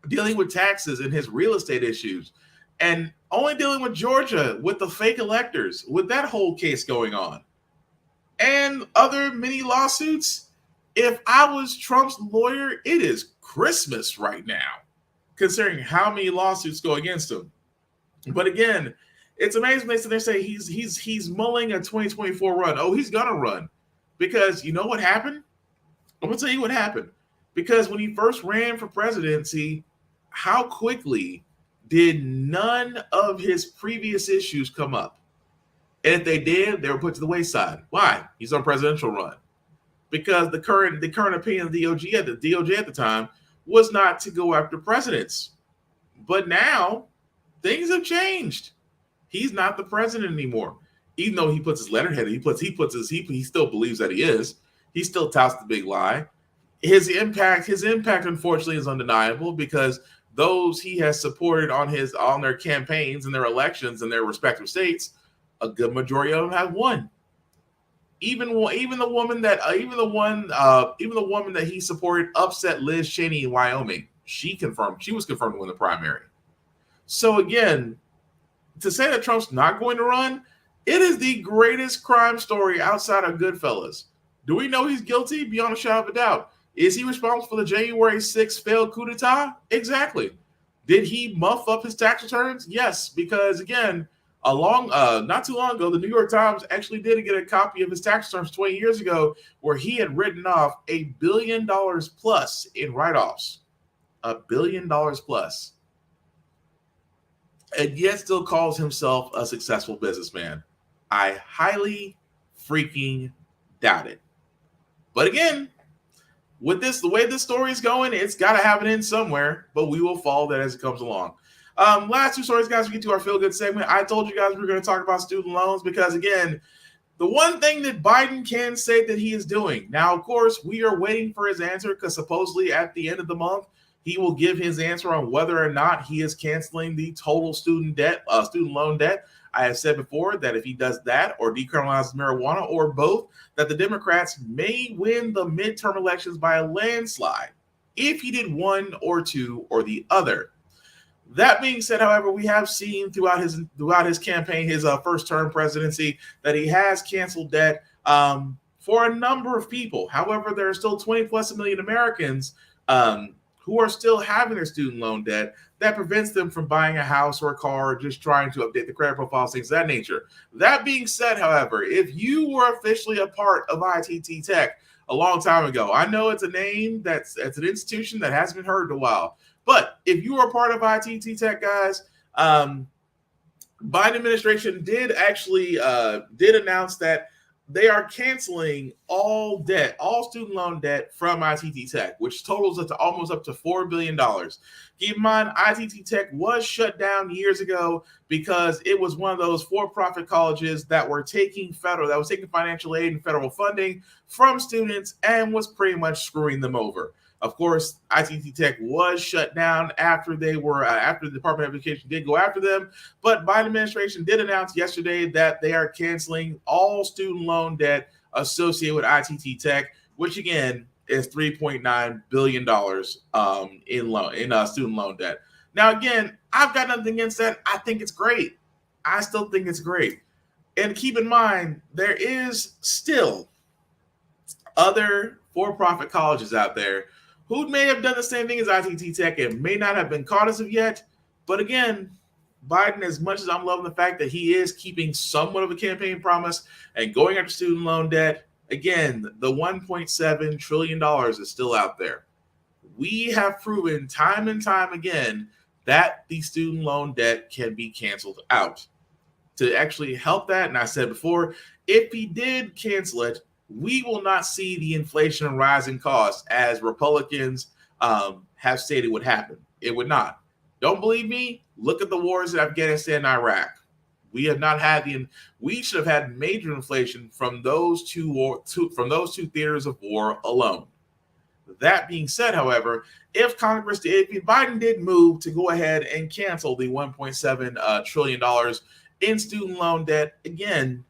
dealing with taxes and his real estate issues, and only dealing with Georgia with the fake electors, with that whole case going on, and other mini lawsuits. If I was Trump's lawyer, it is Christmas right now, considering how many lawsuits go against him. But again, it's amazing they say he's mulling a 2024 run. Oh, he's gonna run, because you know what happened? I'm gonna tell you what happened. Because when he first ran for presidency, how quickly did none of his previous issues come up? And if they did, they were put to the wayside. Why? He's on a presidential run. Because the current opinion of the DOJ at the time was not to go after presidents. But now things have changed. He's not the president anymore. Even though he puts his letterhead, he still believes that he is. He still touts the big lie. His impact, unfortunately, is undeniable, because those he has supported on their campaigns and their elections in their respective states, a good majority of them have won. Even the woman that he supported upset Liz Cheney in Wyoming. She was confirmed to win the primary. So again, to say that Trump's not going to run, it is the greatest crime story outside of Goodfellas. Do we know he's guilty? Beyond a shadow of a doubt. Is he responsible for the January 6th failed coup d'etat? Exactly. Did he muff up his tax returns? Yes, because again, not too long ago, the New York Times actually did get a copy of his tax returns 20 years ago, where he had written off $1 billion plus in write-offs. $1 billion plus. And yet still calls himself a successful businessman. I highly freaking doubt it. But again, with the way this story is going, it's got to have an end somewhere, but we will follow that as it comes along. Last two stories, guys, we get to our feel-good segment. I told you guys we were going to talk about student loans because, again, the one thing that Biden can say that he is doing. Now, of course, we are waiting for his answer because supposedly at the end of the month, he will give his answer on whether or not he is canceling the total student loan debt. I have said before that if he does that or decriminalizes marijuana or both, that the Democrats may win the midterm elections by a landslide if he did one or two or the other. That being said, however, we have seen throughout his campaign, his first term presidency, that he has canceled debt for a number of people. However, there are still 20 plus million Americans who are still having their student loan debt that prevents them from buying a house or a car or just trying to update the credit profile, things of that nature. That being said, however, if you were officially a part of ITT Tech a long time ago, I know it's a name it's an institution that hasn't been heard in a while, but if you were a part of ITT Tech, guys, Biden administration did announce that they are canceling all debt, all student loan debt from ITT Tech, which totals up to almost up to $4 billion. Keep in mind, ITT Tech was shut down years ago because it was one of those for-profit colleges that was taking financial aid and federal funding from students and was pretty much screwing them over. Of course, ITT Tech was shut down after the Department of Education did go after them. But Biden administration did announce yesterday that they are canceling all student loan debt associated with ITT Tech, which again is $3.9 billion in student loan debt. Now, again, I've got nothing against that. I think it's great. I still think it's great. And keep in mind, there is still other for-profit colleges out there who may have done the same thing as ITT Tech and may not have been caught as of yet. But again, Biden, as much as I'm loving the fact that he is keeping somewhat of a campaign promise and going after student loan debt, again, the $1.7 trillion is still out there. We have proven time and time again that the student loan debt can be canceled out. To actually help that, and I said before, if he did cancel it, we will not see the inflation and rising costs as Republicans have stated would happen. It would not. Don't believe me? Look at the wars in Afghanistan and Iraq. We have not had we should have had major inflation from those two theaters of war alone. That being said, however, if Biden did move to go ahead and cancel the $1.7 trillion in student loan debt, again,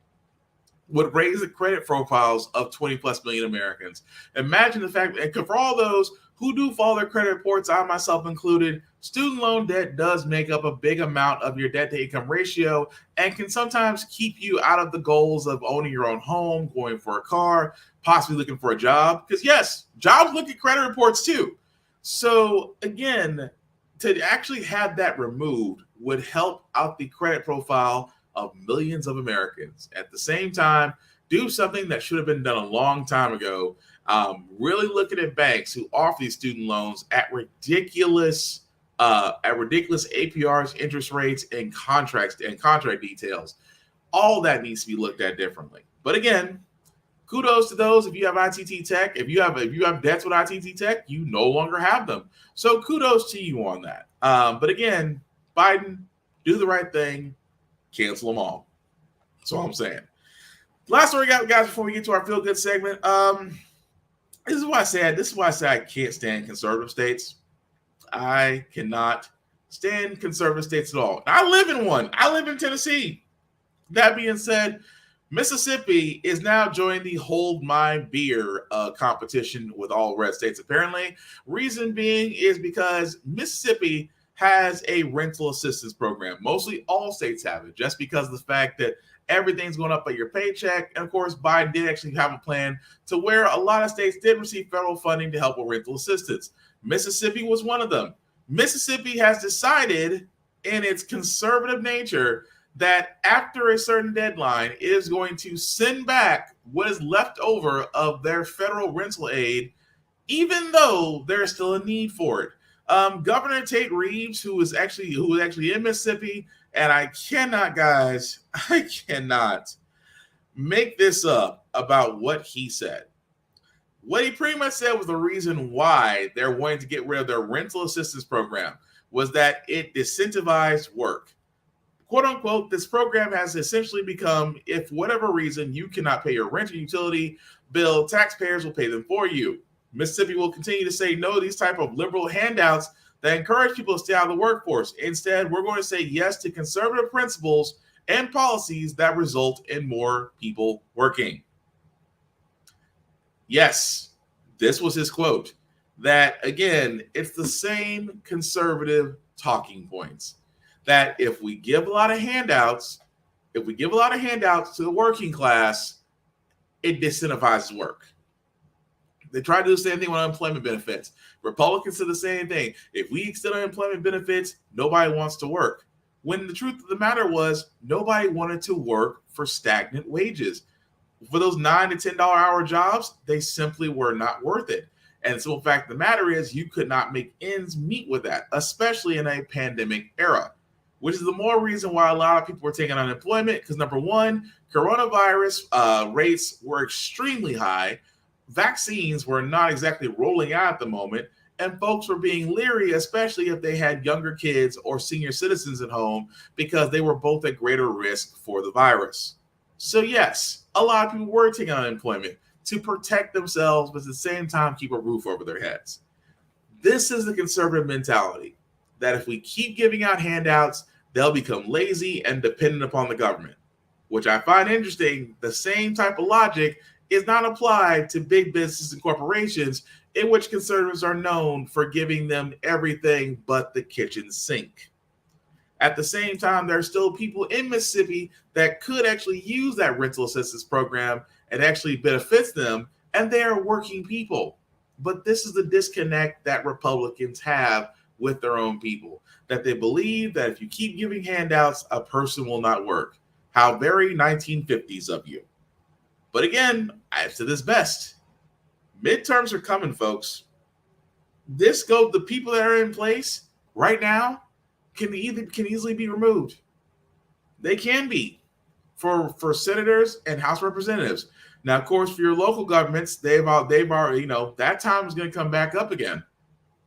would raise the credit profiles of 20 plus million Americans. Imagine the fact, and for all those who do follow their credit reports, I myself included, student loan debt does make up a big amount of your debt to income ratio and can sometimes keep you out of the goals of owning your own home, going for a car, possibly looking for a job. Because yes, jobs look at credit reports too. So again, to actually have that removed would help out the credit profile of millions of Americans. At the same time, do something that should have been done a long time ago. Really looking at banks who offer these student loans at ridiculous APRs, interest rates, and contract details. All that needs to be looked at differently. But again, kudos to those. If you have ITT Tech, if you have debts with ITT Tech, you no longer have them. So kudos to you on that. But again, Biden, do the right thing. Cancel them all. That's all I'm saying. Last story we got, guys, before we get to our feel good segment. This is why I say I can't stand conservative states. I cannot stand conservative states at all. I live in one. I live in Tennessee. That being said, Mississippi is now joining the Hold My Beer competition with all red states, apparently. Reason being is because Mississippi has a rental assistance program. Mostly all states have it, just because of the fact that everything's going up at your paycheck. And of course, Biden did actually have a plan to where a lot of states did receive federal funding to help with rental assistance. Mississippi was one of them. Mississippi has decided, in its conservative nature, that after a certain deadline, it is going to send back what is left over of their federal rental aid, even though there's still a need for it. Governor Tate Reeves, who is actually in Mississippi, and I cannot make this up about what he said. What he pretty much said was the reason why they're wanting to get rid of their rental assistance program was that it disincentivized work. Quote unquote, this program has essentially become, if for whatever reason you cannot pay your rent or utility bill, taxpayers will pay them for you. Mississippi will continue to say no to these type of liberal handouts that encourage people to stay out of the workforce. Instead, we're going to say yes to conservative principles and policies that result in more people working. Yes, this was his quote. That, again, it's the same conservative talking points. That if we give a lot of handouts to the working class, it disincentivizes work. They try to do the same thing with unemployment benefits. Republicans do the same thing. If we extend unemployment benefits, nobody wants to work. When the truth of the matter was, nobody wanted to work for stagnant wages. For those $9 to $10 hour jobs, they simply were not worth it. And so the fact of the matter is, you could not make ends meet with that, especially in a pandemic era. which is the more reason why a lot of people were taking unemployment, because number one, coronavirus rates were extremely high. Vaccines were not exactly rolling out at the moment, and folks were being leery, especially if they had younger kids or senior citizens at home, because they were both at greater risk for the virus. So yes, a lot of people were taking unemployment to protect themselves, but at the same time keep a roof over their heads. This is the conservative mentality, that if we keep giving out handouts, they'll become lazy and dependent upon the government, which I find interesting. The same type of logic is not applied to big businesses and corporations, in which conservatives are known for giving them everything but the kitchen sink. At the same time, there are still people in Mississippi that could actually use that rental assistance program and actually benefits them, and they are working people. But this is the disconnect that Republicans have with their own people, that they believe that if you keep giving handouts, a person will not work. How very 1950s of you. But again, I've said this best. Midterms are coming, folks. The people that are in place right now can easily be removed. They can be for senators and House representatives. Now, of course, for your local governments, they've already, that time is going to come back up again.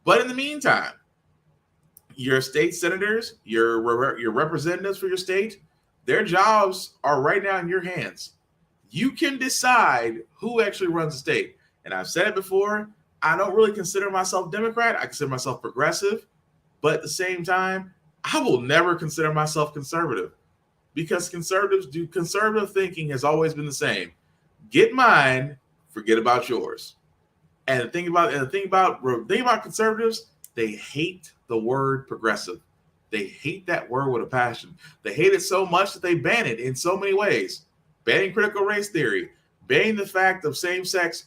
But in the meantime, your state senators, your representatives for your state, their jobs are right now in your hands. You can decide who actually runs the state. And I've said it before, I don't really consider myself Democrat. I consider myself progressive. But at the same time, I will never consider myself conservative, because conservative thinking has always been the same. Get mine, forget about yours. And the thing about conservatives, they hate the word progressive. They hate that word with a passion. They hate it so much that they ban it in so many ways. Banning critical race theory, banning the fact of same-sex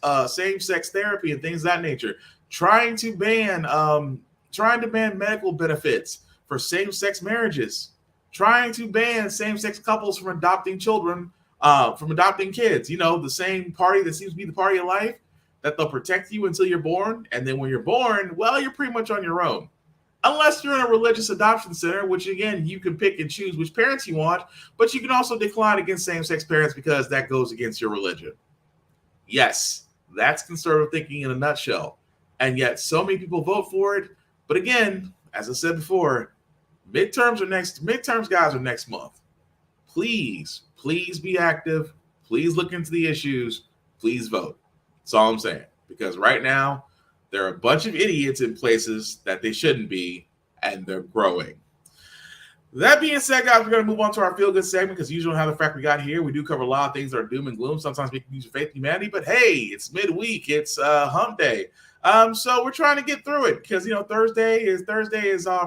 therapy and things of that nature, trying to ban medical benefits for same-sex marriages, trying to ban same-sex couples from adopting children, from adopting kids. The same party that seems to be the party of life, that they'll protect you until you're born, and then when you're born, well, you're pretty much on your own. Unless you're in a religious adoption center, which again, you can pick and choose which parents you want, but you can also decline against same-sex parents because that goes against your religion. Yes, that's conservative thinking in a nutshell. And yet so many people vote for it. But again, as I said before, midterms, guys, are next month. Please be active. Please look into the issues. Please vote. That's all I'm saying. Because right now, there are a bunch of idiots in places that they shouldn't be, and they're growing. That being said, guys, we're going to move on to our feel-good segment, because usually how the fact we got here, we do cover a lot of things that are doom and gloom. Sometimes we can use faith in humanity, but hey, it's midweek. It's hump day. So we're trying to get through it, because, Thursday is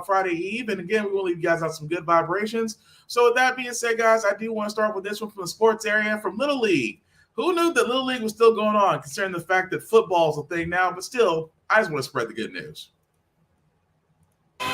Friday Eve, and again, we want to leave you guys out some good vibrations. So with that being said, guys, I do want to start with this one from the sports area, from Little League. Who knew that Little League was still going on, considering the fact that football is a thing now? But still, I just want to spread the good news. We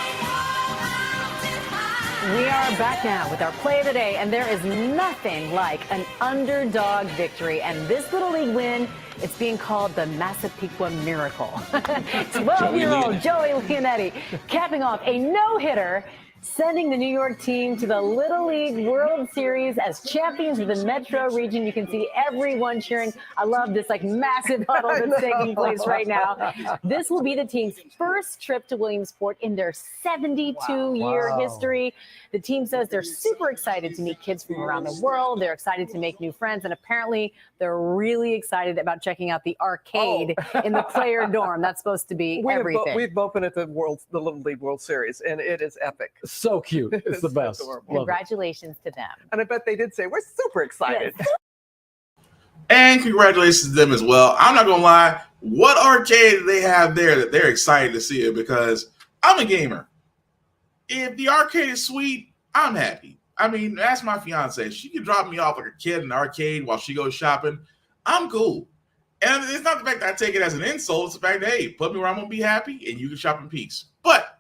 are back now with our play of the day, and there is nothing like an underdog victory. And this Little League win, it's being called the Massapequa Miracle. 12-year-old Joey Leonetti capping off a no-hitter, sending the New York team to the Little League World Series as champions of the Metro region. You can see everyone cheering. I love this massive huddle that's taking place right now. This will be the team's first trip to Williamsport in their 72-year history. The team says they're super excited to meet kids from around the world. They're excited to make new friends, and apparently they're really excited about checking out the arcade in the player dorm. That's supposed to be everything. We've both been at the Little League World Series, and it is epic. So cute. It's the best. Congratulations to them. And I bet they did say, we're super excited. Yes. And congratulations to them as well. I'm not going to lie. What arcade do they have there that they're excited to see it? Because I'm a gamer. If the arcade is sweet, I'm happy. I mean, that's my fiance. She can drop me off like a kid in the arcade while she goes shopping. I'm cool. And it's not the fact that I take it as an insult. It's the fact that, hey, put me where I'm going to be happy and you can shop in peace. But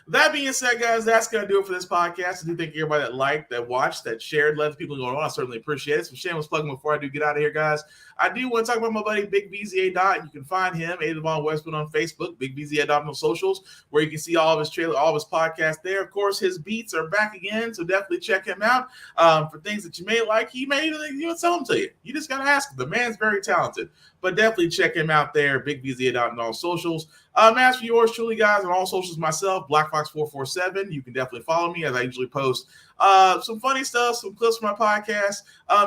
That being said, guys, that's going to do it for this podcast. I do thank everybody that liked, that watched, that shared, let people going on. I certainly appreciate it. Some shameless plugging before I do get out of here, guys. I do want to talk about my buddy Big BZA Dot. You can find him, Adavon Westwood, on Facebook, Big BZA Dot on socials, where you can see all of his trailer, all of his podcasts there. Of course, his beats are back again, so definitely check him out. For things that you may like, he may even sell them to you. You just got to ask him. The man's very talented. But definitely check him out there, Big BZA Dot on all socials. As for yours truly, guys, on all socials, myself, BlackFox447. You can definitely follow me as I usually post some funny stuff, some clips from my podcast,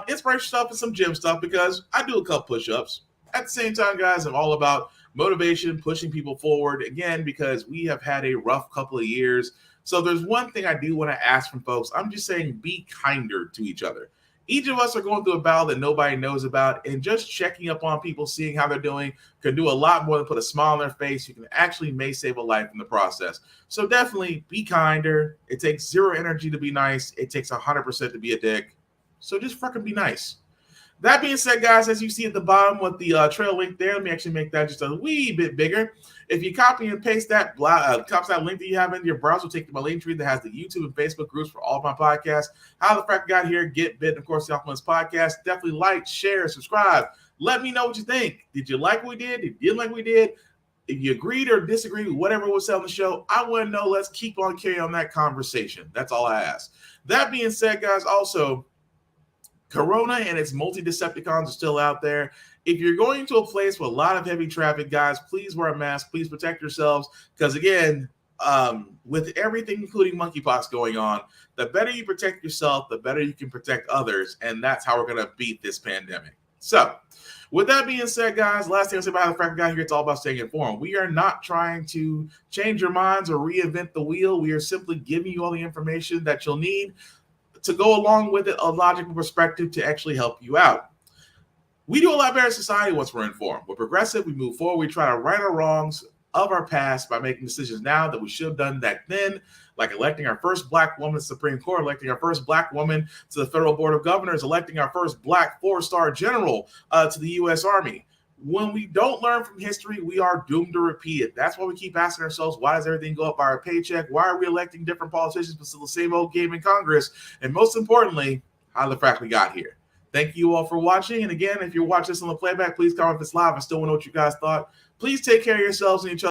inspirational stuff, and some gym stuff because I do a couple push-ups. At the same time, guys, I'm all about motivation, pushing people forward, again, because we have had a rough couple of years. So there's one thing I do want to ask from folks. I'm just saying be kinder to each other. Each of us are going through a battle that nobody knows about, and just checking up on people, seeing how they're doing, can do a lot more than put a smile on their face. You can actually may save a life in the process. So definitely be kinder. It takes 0 energy to be nice. It takes 100% to be a dick. So just fucking be nice. That being said, guys, as you see at the bottom with the trail link there, let me actually make that just a wee bit bigger. If you copy and paste that, copy that link that you have in your browser, take to my link tree that has the YouTube and Facebook groups for all of my podcasts. How the Frack got here, Get Bit, and of course, the Alphaman's podcast. Definitely like, share, subscribe. Let me know what you think. Did you like what we did? Did you like what we did? If you agreed or disagreed with whatever was said on the show, I want to know. Let's keep on carrying on that conversation. That's all I ask. That being said, guys, also, Corona and its multi-Decepticons are still out there. If you're going to a place with a lot of heavy traffic, guys, please wear a mask. Please protect yourselves. Because, again, with everything, including monkeypox going on, the better you protect yourself, the better you can protect others. And that's how we're going to beat this pandemic. So, with that being said, guys, last thing I'll say about how the Frack got here, it's all about staying informed. We are not trying to change your minds or reinvent the wheel. We are simply giving you all the information that you'll need to go along with it, a logical perspective to actually help you out. We do a lot better in society once we're informed. We're progressive. We move forward. We try to right our wrongs of our past by making decisions now that we should have done back then, like electing our first Black woman to the Supreme Court, electing our first Black woman to the Federal Board of Governors, electing our first Black 4-star general to the U.S. Army. When we don't learn from history, we are doomed to repeat it. That's why we keep asking ourselves, why does everything go up by our paycheck? Why are we electing different politicians but still the same old game in Congress? And most importantly, how the Frack we got here. Thank you all for watching. And again, if you're watching this on the playback, please comment if it's live. I still want to know what you guys thought. Please take care of yourselves and each other.